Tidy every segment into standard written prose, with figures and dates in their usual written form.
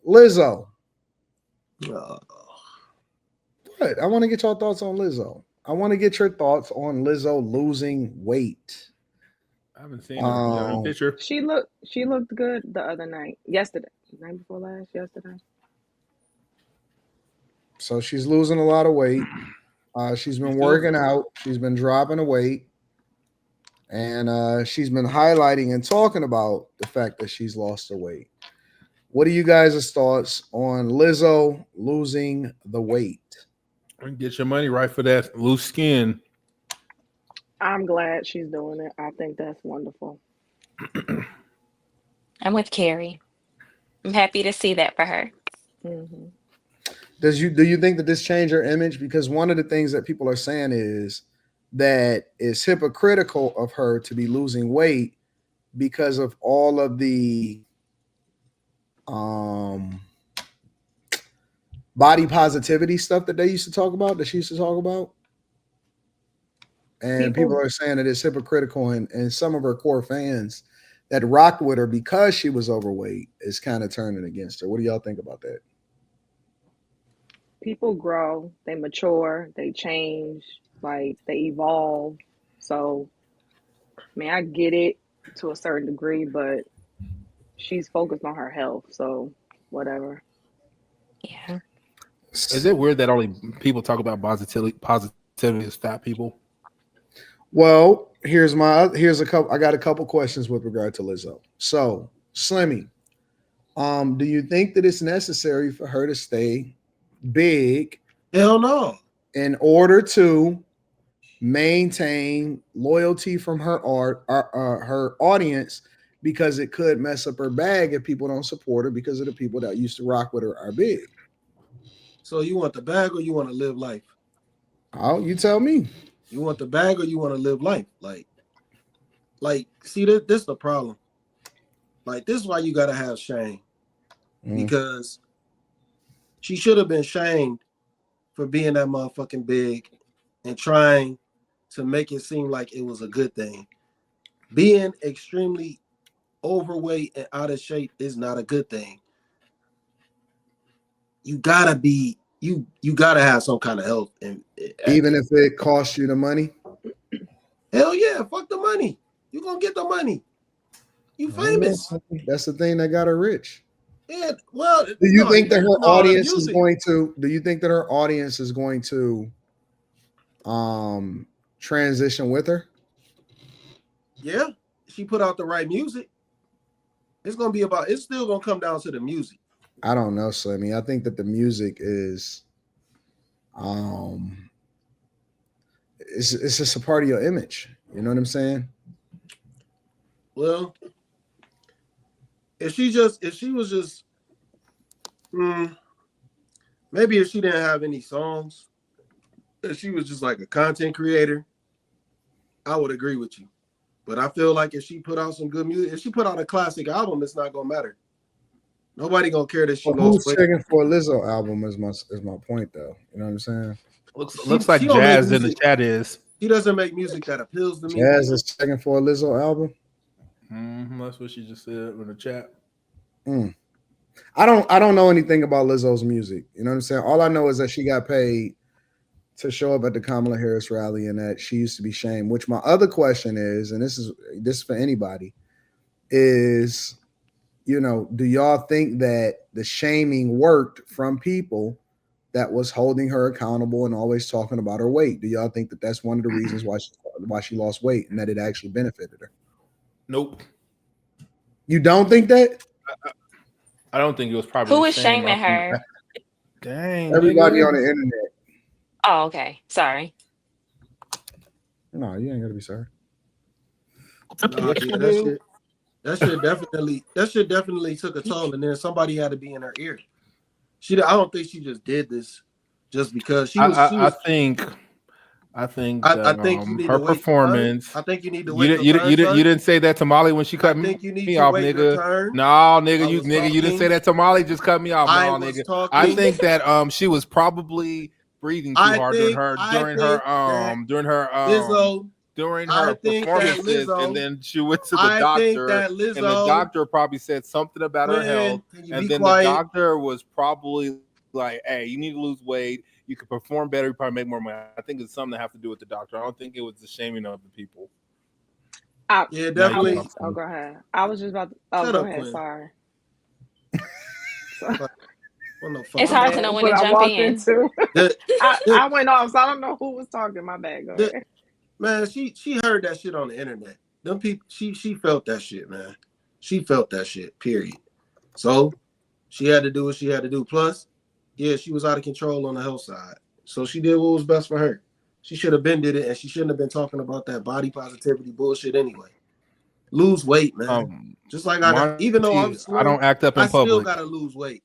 Lizzo. Uh, What? I want to get your thoughts on Lizzo. I want to get your thoughts on Lizzo losing weight. I haven't seen her. You got a Um, picture? She looked good the other night. Yesterday. Night before last, yesterday. so she's losing a lot of weight. She's You been still? working out. She's been dropping the weight, and she's been highlighting and talking about the fact that she's lost the weight. What are you guys' thoughts on Lizzo losing the weight? Get your money right for that loose skin. I'm glad she's doing it. I think that's wonderful. I'm with Carrie. I'm happy to see that for her. Hmm. Do you think that this changed her image? Because one of the things that people are saying is that it's hypocritical of her to be losing weight because of all of the um body positivity stuff that they used to talk about, that she used to talk about. And people People, are saying that it's hypocritical, and some of her core fans that rocked with her because she was overweight is kind of turning against her. What do y'all think about that? people grow, they mature, they change, like they evolve. So, I mean, I get it to a certain degree, but she's focused on her health. So, whatever. Yeah. Is it weird that only people talk about positivity as fat people? Well, here's a couple. I got a couple questions with regard to Lizzo. So, Slimmy, do you think that it's necessary for her to stay big hell no. in order to maintain loyalty from her audience? Because it could mess up her bag if people don't support her because of the people that used to rock with her are big. So you want the bag or you want to live life? Oh, you tell me. You want the bag or you want to live life? See, this is the problem. Like, this is why you gotta have shame. Because she should have been shamed for being that motherfucking big and trying to make it seem like it was a good thing. Being extremely overweight and out of shape is not a good thing. You gotta be you gotta have some kind of health, and Even if it costs you the money. hell yeah, fuck the money. You gonna get the money. You famous. That's the thing that got her rich. Yeah, well, Do you no, think that her the audience is music. going to? Do you think that her audience is going to transition with her? Yeah, she put out the right music. It's still gonna come down to the music. I don't know, Slimmy. I think that the music is it's just a part of your image. You know what I'm saying? Well, if she was just maybe if she didn't have any songs, if she was just like a content creator, I would agree with you. But I feel like if she put out some good music, if she put out a classic album, it's not gonna matter. Nobody gonna care that she lost Who's weight. checking for a Lizzo album is my point, though. You know what I'm saying? Looks like Jazz in the chat is. She doesn't make music that appeals to me. Jazz is checking for a Lizzo album. That's what she just said in the chat. I don't know anything about Lizzo's music. You know what I'm saying? All I know is that she got paid to show up at the Kamala Harris rally and that she used to be shamed. Which my other question is, and this is for anybody, is, do y'all think that the shaming worked from people that was holding her accountable and always talking about her weight? Do y'all think that that's one of the reasons why she lost weight and that it actually benefited her? Nope. You don't think that? I don't think it was probably. Who is shaming her? Dang. Everybody nigga. on the internet. Oh, okay. Sorry. No, you ain't gotta be sorry. Nah, yeah, that shit definitely took a toll, and then somebody had to be in her ear. I don't think she just did this just because she was. I think her performance. I think you need to wait. You didn't say that to Molly when she cut me off, nigga. No, nigga, you didn't say that to Molly. Just cut me off, no, nigga. I think that she was probably breathing too hard during her during her performances, and then she went to the doctor, and the doctor probably said something about her health, and then the doctor was probably like, "Hey, you need to lose weight. You could perform better. You probably make more money." I think it's something that have to do with the doctor. I don't think it was the shaming of the people. Yeah, definitely. Oh, go ahead. I was just about to. Oh, Shut go up, ahead. Quinn. Sorry. It's hard to know when to jump in. I went off, so I don't know who was talking. My bad. Go ahead. Man, she heard that shit on the internet. Them people, she felt that shit, man. She felt that shit. Period. So she had to do what she had to do. Plus, yeah, she was out of control on the health side. So she did what was best for her. She should have been did it, and she shouldn't have been talking about that body positivity bullshit anyway. Lose weight, man. Just like even though I'm slim, I don't act up in public. Still gotta lose weight.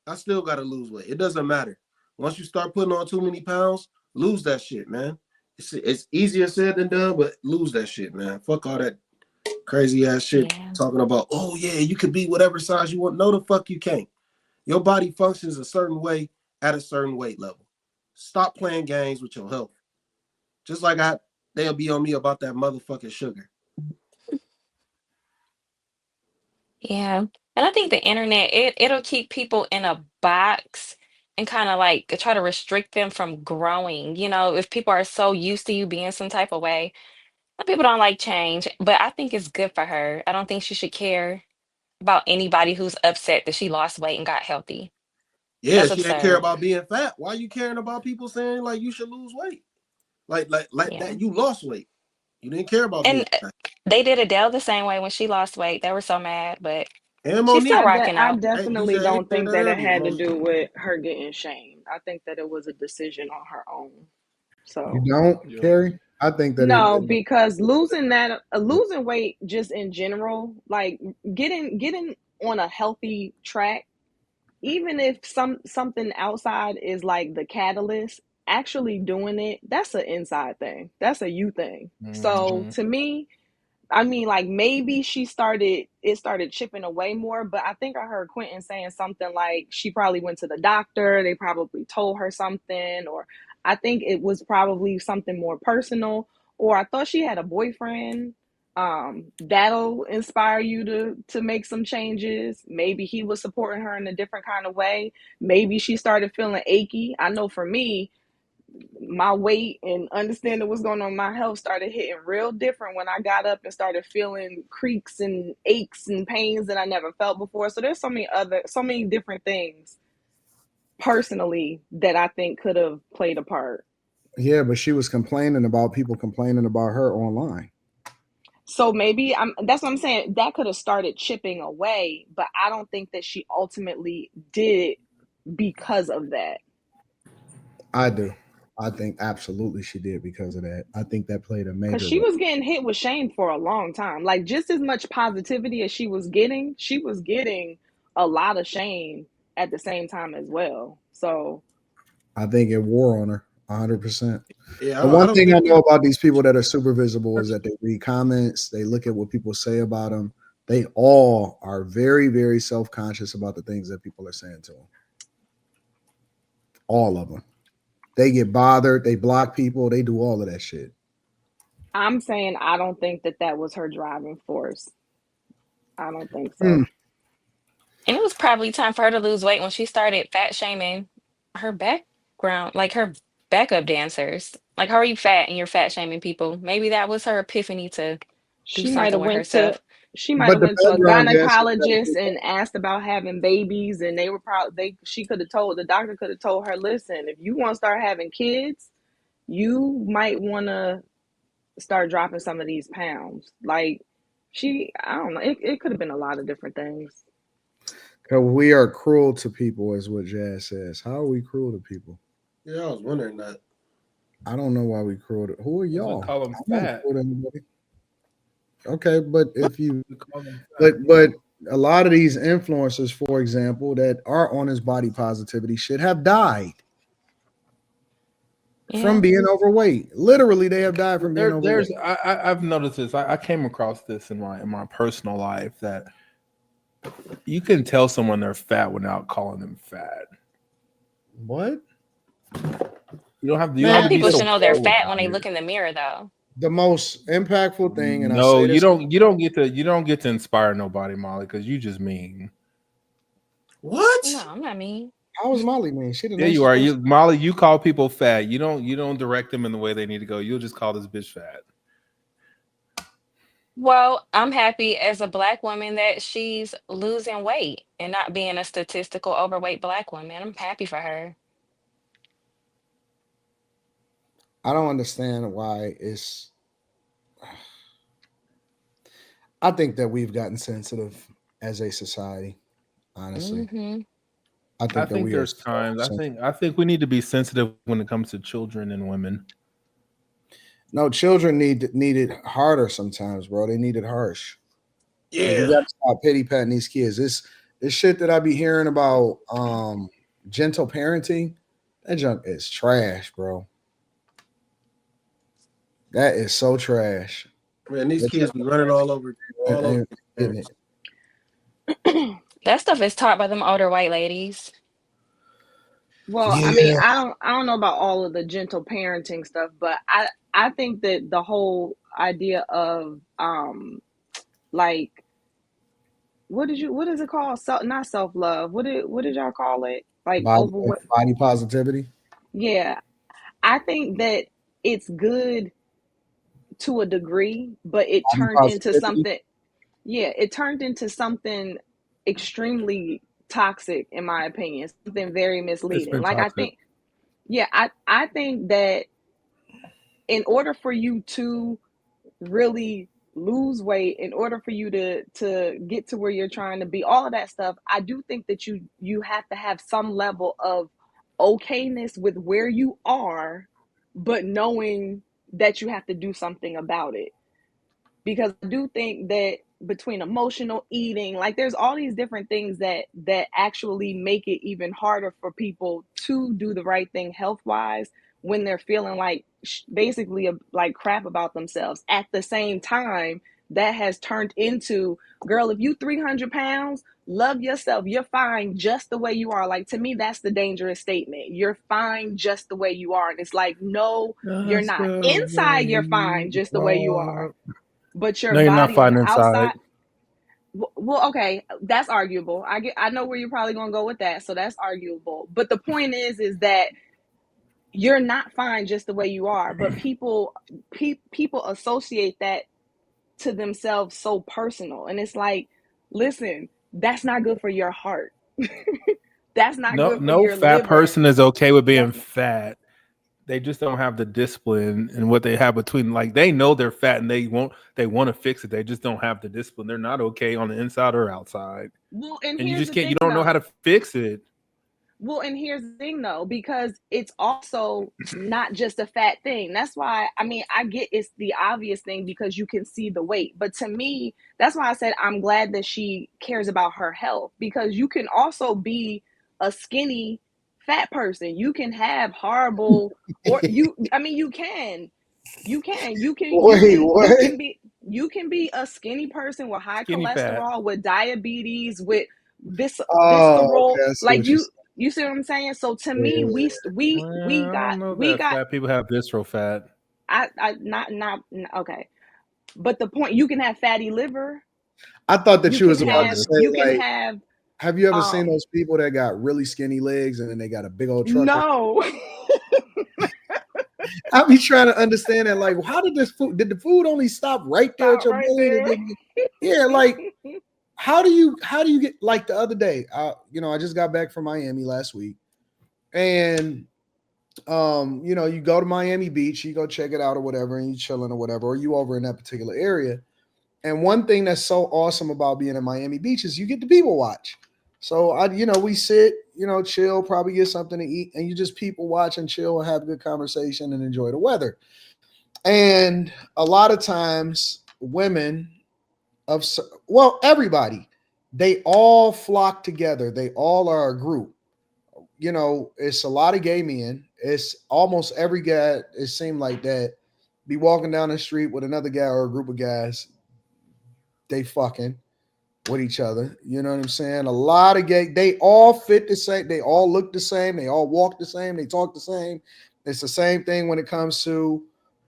I still gotta lose weight. It doesn't matter. Once you start putting on too many pounds, lose that shit, man. It's easier said than done, but lose that shit, man. Fuck all that crazy ass shit talking about, oh yeah, you could be whatever size you want. No, the fuck you can't. Your body functions a certain way at a certain weight level. Stop playing games with your health. Just like they'll be on me about that motherfucking sugar. Yeah. And I think the internet, it'll keep people in a box and kind of like try to restrict them from growing. You know, if people are so used to you being some type of way, some people don't like change, but I think it's good for her. I don't think she should care about anybody who's upset that she lost weight and got healthy. Yeah, That's she didn't care absurd. about being fat. Why are you caring about people saying like you should lose weight? Like that you lost weight. You didn't care about being fat. They did Adele the same way when she lost weight. They were so mad, but she's Monique, still rocking I out. definitely don't think that it had to do with her getting shamed. I think that it was a decision on her own. So you don't, Carrie? I think that no, because losing weight just in general, like getting on a healthy track, even if something outside is like the catalyst, actually doing it, that's an inside thing. That's a you thing. So to me, I mean, like maybe it started chipping away more, but I think I heard Quentin saying something like she probably went to the doctor, they probably told her something, or I think it was probably something more personal, or I thought she had a boyfriend. That'll inspire you to make some changes. Maybe he was supporting her in a different kind of way. Maybe she started feeling achy. I know for me, my weight and understanding what's going on in my health started hitting real different when I got up and started feeling creaks and aches and pains that I never felt before. So there's so many different things personally that I think could have played a part. Yeah, but she was complaining about people complaining about her online. So maybe that's what I'm saying. That could have started chipping away, but I don't think that she ultimately did it because of that. I do. I think absolutely she did because of that. I think that played a major role. Because she was getting hit with shame for a long time. Like just as much positivity as she was getting a lot of shame at the same time as well. So I think it wore on her 100%. Yeah, the one thing I know about these people that are super visible is that they read comments, they look at what people say about them. They all are very, very self-conscious about the things that people are saying to them. All of them. They get bothered. They block people. They do all of that shit. I'm saying I don't think that was her driving force. I don't think so. And it was probably time for her to lose weight when she started fat shaming her background, like her backup dancers. Like, how are you fat and you're fat shaming people? Maybe that was her epiphany to do She might something have with went herself. to a gynecologist and asked about having babies, and they were she could have told, the doctor could have told her, listen, if you want to start having kids, you might want to start dropping some of these pounds. Like I don't know. It could have been a lot of different things. We are cruel to people, is what Jazz says. How are we cruel to people? Yeah, I was wondering that. I don't know why we cruel to. Who are y'all? Call them fat. Okay, but if you, but a lot of these influencers, for example, that are on this body positivity shit have died from being overweight. Literally, they have died from being overweight. I've noticed this. I came across this in my personal life that you can tell someone they're fat without calling them fat. What? You don't have to. Some people should know they're fat when they look in the mirror, though. The most impactful thing, and I No, say you this, don't get to inspire nobody, Molly, because you just mean. No, What? I'm not mean. how was Molly mean? She the Yeah, you nicest are. person. You Molly, you call people fat. You don't direct them in the way they need to go. You'll just call this bitch fat. Well, I'm happy as a black woman that she's losing weight and not being a statistical overweight black woman. I'm happy for her. I don't understand why it's. I think that we've gotten sensitive as a society. Honestly, Hmm. I I think that think we are there's so times. sensitive. I think we need to be sensitive when it comes to children and women. No, children needed harder sometimes, bro. They needed harsh. Like we Yeah. got to stop pity patting these kids. This shit that I be hearing about gentle parenting, that junk is trash, bro. That is so trash. Man, these The kids be gentle running all over and the getting parents. it. That stuff is taught by them older white ladies. Well, I mean, Yeah, I don't know about all of the gentle parenting stuff, but I think that the whole idea of like what is it called? Not self love. What did y'all call it? Like overweight. body positivity, Yeah, I think that it's good to a degree, but it body turned into positivity. something. Yeah, it turned into something extremely toxic, in my opinion. Something very It's misleading. been Like I toxic. think, yeah, I think that in order for you to really lose weight, in order for you to get to where you're trying to be, all of that stuff, I do think that you have to have some level of okayness with where you are, but knowing that you have to do something about it. Because I do think that between emotional eating, like there's all these different things that actually make it even harder for people to do the right thing health wise when they're feeling like basically like crap about themselves. At the same time, that has turned into, girl, if you 300 pounds, love yourself, you're fine just the way you are. Like, to me, that's the dangerous statement. You're fine just the way you are. And it's like, no, you're Just not. the Inside, way you're fine you just the way you are, are. but your No, you're not body on fine the inside. outside, well, okay, that's arguable. I know where you're probably going to go with that, so that's arguable. But the point is that you're not fine just the way you are, but people associate that to themselves so personal, and it's like, listen, that's not good for your heart. That's not No, good for no your fat liver. person is okay with being That's fat. They just don't have the discipline and what they have between. Like they know they're fat and they want to fix it. They just don't have the discipline. They're not okay on the inside or outside, well, and and you here's just the can't. You thing don't know how though. to fix it. Well, and here's the thing though, because it's also not just a fat thing. That's why, I mean, I get it's the obvious thing because you can see the weight. But to me, that's why I said I'm glad that she cares about her health, because you can also be a skinny fat person. You can have horrible, or I mean, Wait, what? you can be a skinny person with high Skinny fat. cholesterol, with diabetes, with Oh, visceral, okay. I see like what you're you see what I'm saying? So to me, saying. Well, I don't know that got fat people have visceral fat. I okay. But the point, you can have fatty liver, I thought that you you can was about to have Jesus. say, like, have have you ever seen um those people that got really skinny legs and then they got a big old truck? no. I be trying to understand that. Like, how did this food? Did the food only stop right there at Stop your right belly? there. Yeah, like how do you get like the other day? I just got back from Miami last week, and you go to Miami Beach, you go check it out or whatever, and you chilling or whatever, or you over in that particular area. And one thing that's so awesome about being in Miami Beach is you get to people watch. So we sit, chill, probably get something to eat, and you just people watch and chill and have a good conversation and enjoy the weather. And a lot of times, women everybody, they all flock together. They all are a group. It's a lot of gay men. It's almost every guy. It seemed like that. Be walking down the street with another guy or a group of guys. They fucking with each other. You know what I'm saying? A lot of gay. They all fit the same. They all look the same. They all walk the same. They talk the same. It's the same thing when it comes to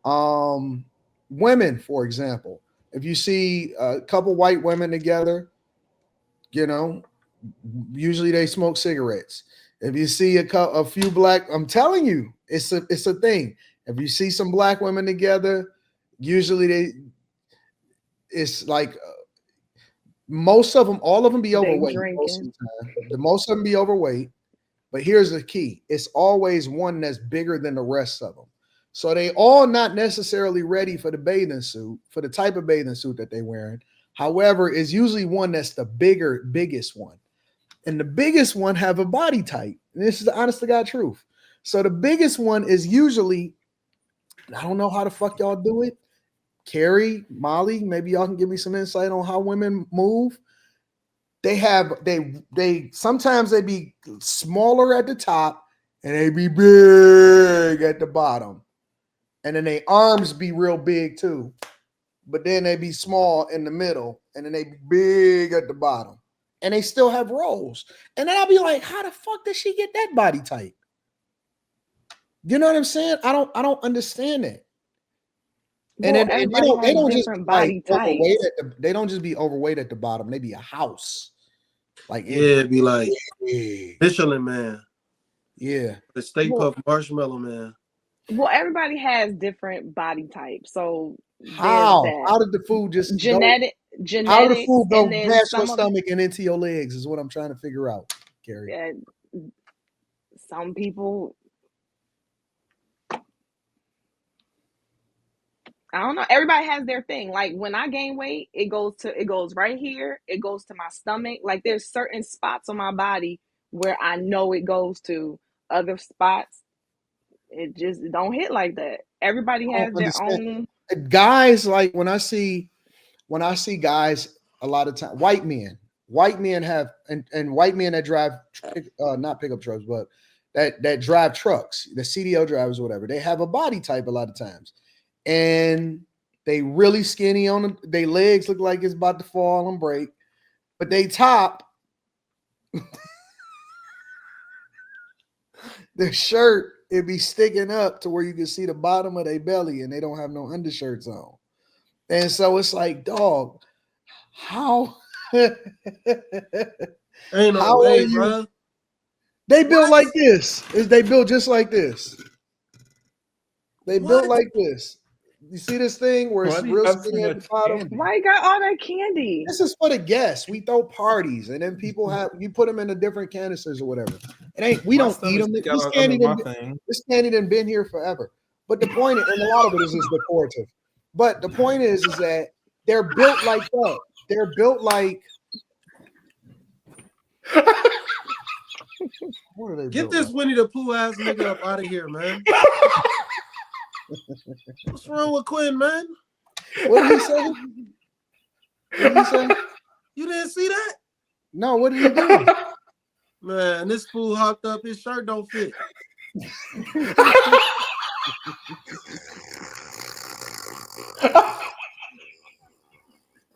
um Women, for example, if you see a couple white women together, usually they smoke cigarettes. If you see a few black, I'm telling you, it's a thing. If you see some black women together, usually it's like most of them, all of them be overweight. Most of the time, most of them be overweight. But here's the key: it's always one that's bigger than the rest of them. So they all not necessarily ready for the bathing suit, for the type of bathing suit that they're wearing. However, it's usually one that's the biggest one. And the biggest one have a body type. And this is the honest to God truth. So the biggest one is usually, I don't know how the fuck y'all do it. Carrie, Molly, maybe y'all can give me some insight on how women move. They sometimes they be smaller at the top and they be big at the bottom. And then their arms be real big too. But then they be small in the middle and then they be big at the bottom. And they still have rolls. And then I'll be like, how the fuck did she get that body type? You know what I'm saying? I don't understand it. And well, then they don't just like overweight they don't just be overweight at the bottom. They be a house. Like it'd be like Michelin Man. Yeah. The Stay Puft Marshmallow Man. Well, everybody has different body types. So how did the food just genetics? How did the food go past your stomach and into your legs is what I'm trying to figure out, Carrie. Some people, I don't know. Everybody has their thing. Like when I gain weight, it goes right here. It goes to my stomach. Like there's certain spots on my body where I know it goes to. Other spots, it just don't hit like that. Everybody has their own. Guys, like when I see guys, a lot of time, white men have and white men that drive not pickup trucks, but that drive trucks, the CDL drivers or whatever, they have a body type a lot of times. And they really skinny on them. Their legs look like it's about to fall and break, but they top their shirt, it be sticking up to where you can see the bottom of their belly, and they don't have no undershirts on. And so it's like, dog, how? Ain't no way, bro. They built like this. They built just like this. They built like this. You see this thing where it's real skinny at the bottom? Why you got all that candy? This is for the guests. We throw parties, and then people you put them in the different canisters or whatever. We don't eat them. This candy done been here forever. But the point, and a lot of it is just decorative. But the point is that they're built like that. They're built like. What are they? Get this Winnie the Pooh ass nigga up out of here, man. What's wrong with Quinn, man? What did he say? What did he say? You didn't see that? No, what did he do? Man, this fool hopped up. His shirt don't fit.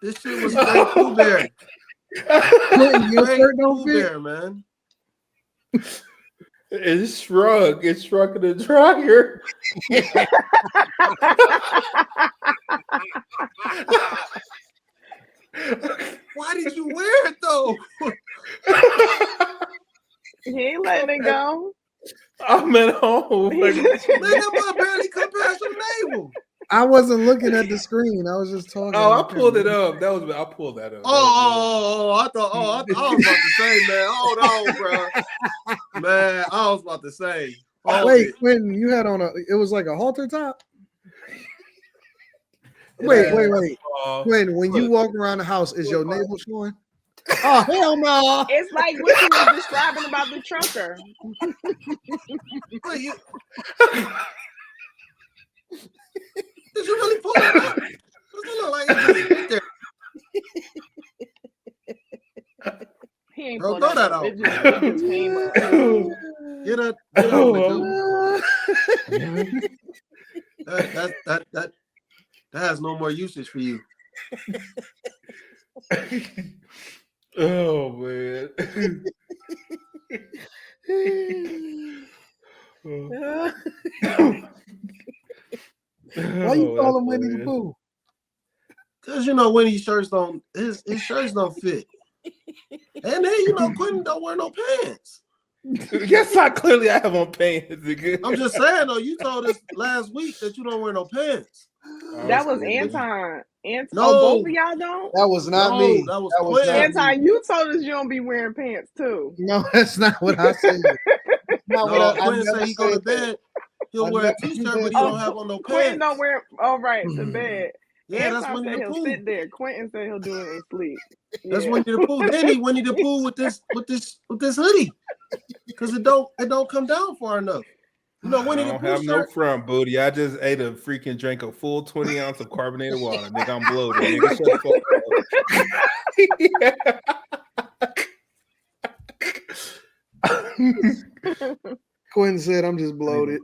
This shit was straight Pooh Bear. Your shirt don't fit, Bear, man. It's shrunk. It's shrunk in the dryer. Why did you wear it though? He ain't letting it go. I'm at home. Man, that boy barely come past your navel. I wasn't looking at the screen. I was just talking. Oh, I pulled it up. I pulled that up. I was about to say, man. Hold on, bro. Man, I was about to say. Wait, Quentin, you had on it was like a halter top? Wait. Quentin, when you walk around the house, is your navel showing? Oh, hell no. It's like what you were describing about the trucker. Did you really pull it up? Does it look like it just there? He ain't Bro, throw that out. It just came up. Get up, that has no more usage for you. Oh man. Why you call him Winnie the Pooh? Because Winnie's shirts don't his shirts don't fit. And then Quentin don't wear no pants. Yes, I have on pants. I'm just saying though, you told us last week that you don't wear no pants. That was Anton. No, both of y'all don't? That was not me. That was Quentin. Anton, you told us you don't be wearing pants too. No, that's not what I said. Quentin said he go to bed. He'll wear a t-shirt, but he don't have on no pants. Quentin don't wear. Oh, right, the bed. Yeah, Anton that's Winnie said the he'll Pooh. sit there. Quentin said he'll do it in sleep. That's Winnie the Pooh. Then he Winnie the Pooh with this hoodie, because it don't come down far enough. Winnie the Pooh have shirt. No front booty. I just drank a full 20 ounce of carbonated water. Nigga, I'm bloated. Nigga, shut the fuck up. Quentin said, "I'm just bloated."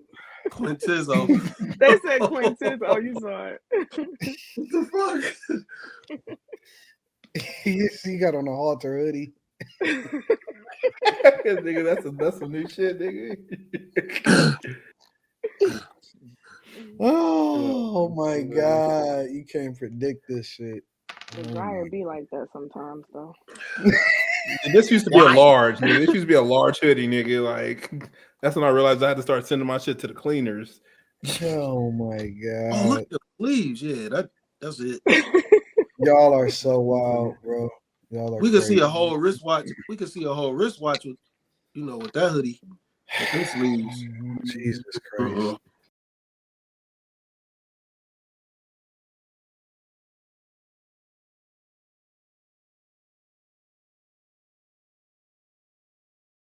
Quintizzo. They said Quintizzo. You saw it. What the fuck? he got on a halter hoodie. Nigga, that's some new shit, nigga. Oh my god, you can't predict this shit. The dryer be like that sometimes, though. This used to be a large, nigga. This used to be a large hoodie, nigga. Like, that's when I realized I had to start sending my shit to the cleaners. Oh my god. Oh, look at the sleeves. Yeah, that's it. Y'all are so wild, bro. Y'all are We could crazy. see a whole wristwatch. We could see a whole wristwatch with, with that hoodie. With them sleeves. Jesus Christ.